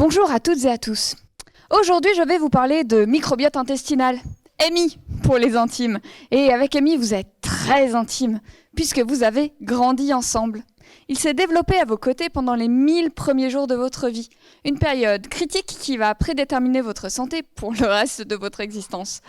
Bonjour à toutes et à tous. Aujourd'hui, je vais vous parler de microbiote intestinal. Amy, pour les intimes. Et avec Amy, vous êtes très intimes, puisque vous avez grandi ensemble. Il s'est développé à vos côtés pendant les 1000 premiers jours de votre vie. Une période critique qui va prédéterminer votre santé pour le reste de votre existence.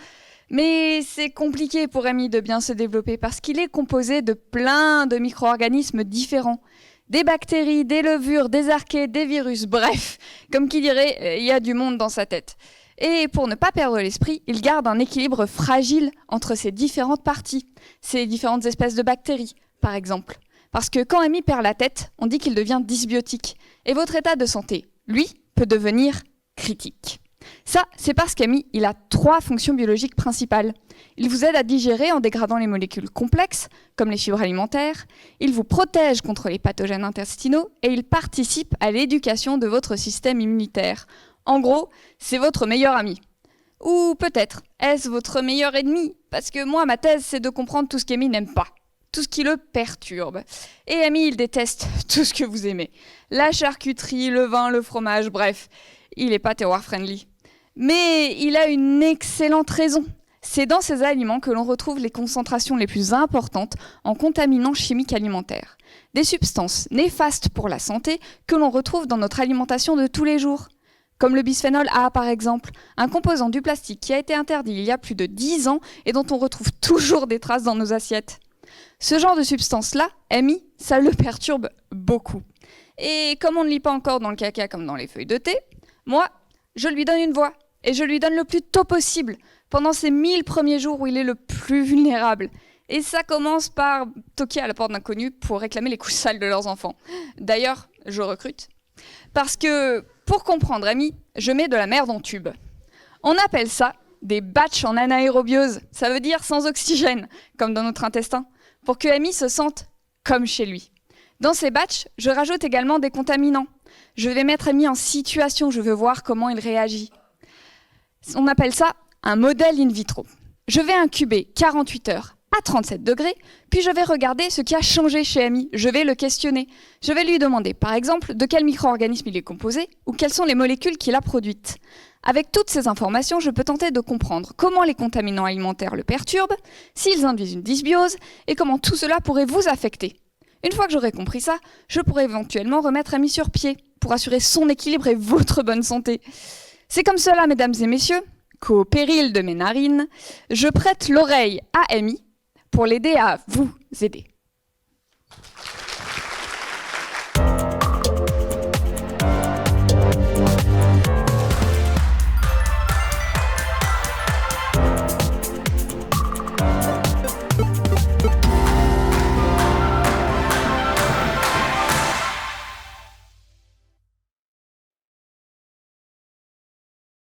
Mais c'est compliqué pour Amy de bien se développer parce qu'il est composé de plein de micro-organismes différents. Des bactéries, des levures, des archées, des virus, bref, comme qui dirait, il y a du monde dans sa tête. Et pour ne pas perdre l'esprit, il garde un équilibre fragile entre ces différentes parties, ces différentes espèces de bactéries, par exemple. Parce que quand Amy perd la tête, on dit qu'il devient dysbiotique. Et votre état de santé, lui, peut devenir critique. Ça, c'est parce qu'Amy, il a 3 fonctions biologiques principales. Il vous aide à digérer en dégradant les molécules complexes, comme les fibres alimentaires. Il vous protège contre les pathogènes intestinaux et il participe à l'éducation de votre système immunitaire. En gros, c'est votre meilleur ami. Ou peut-être, est-ce votre meilleur ennemi? Parce que moi, ma thèse, c'est de comprendre tout ce qu'Amy n'aime pas. Tout ce qui le perturbe. Et Amy, il déteste tout ce que vous aimez. La charcuterie, le vin, le fromage, bref. Il n'est pas terroir-friendly. Mais il a une excellente raison. C'est dans ces aliments que l'on retrouve les concentrations les plus importantes en contaminants chimiques alimentaires. Des substances néfastes pour la santé que l'on retrouve dans notre alimentation de tous les jours. Comme le bisphénol A par exemple, un composant du plastique qui a été interdit il y a plus de 10 ans et dont on retrouve toujours des traces dans nos assiettes. Ce genre de substance-là, Amy, ça le perturbe beaucoup. Et comme on ne lit pas encore dans le caca comme dans les feuilles de thé, moi, je lui donne une voix. Et je lui donne le plus tôt possible, pendant ces 1000 premiers jours où il est le plus vulnérable. Et ça commence par toquer à la porte d'inconnus pour réclamer les couches sales de leurs enfants. D'ailleurs, je recrute. Parce que, pour comprendre Amy, je mets de la merde en tube. On appelle ça des batchs en anaérobiose. Ça veut dire sans oxygène, comme dans notre intestin, pour que Amy se sente comme chez lui. Dans ces batchs, je rajoute également des contaminants. Je vais mettre Amy en situation, je veux voir comment il réagit. On appelle ça un modèle in vitro. Je vais incuber 48 heures à 37 degrés, puis je vais regarder ce qui a changé chez Amy. Je vais le questionner. Je vais lui demander, par exemple, de quel micro-organisme il est composé ou quelles sont les molécules qu'il a produites. Avec toutes ces informations, je peux tenter de comprendre comment les contaminants alimentaires le perturbent, s'ils induisent une dysbiose et comment tout cela pourrait vous affecter. Une fois que j'aurai compris ça, je pourrai éventuellement remettre Amy sur pied pour assurer son équilibre et votre bonne santé. C'est comme cela, mesdames et messieurs, qu'au péril de mes narines, je prête l'oreille à Amy pour l'aider à vous aider.